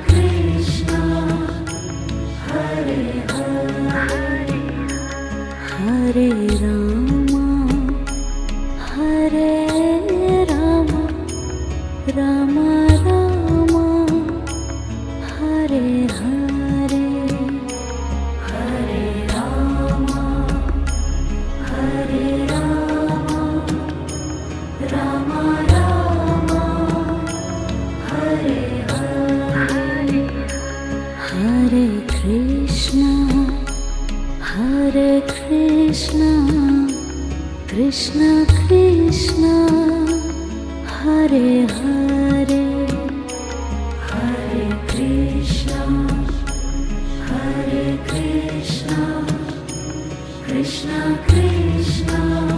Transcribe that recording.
Krishna Hare Hare Hare Rama Hare Rama Ram Ram Hare Hare Hare Rama Hare Ram Ram Ram Hare Hare Hare Krishna Krishna Krishna Hare Hare Hare Krishna Krishna Krishna Krishna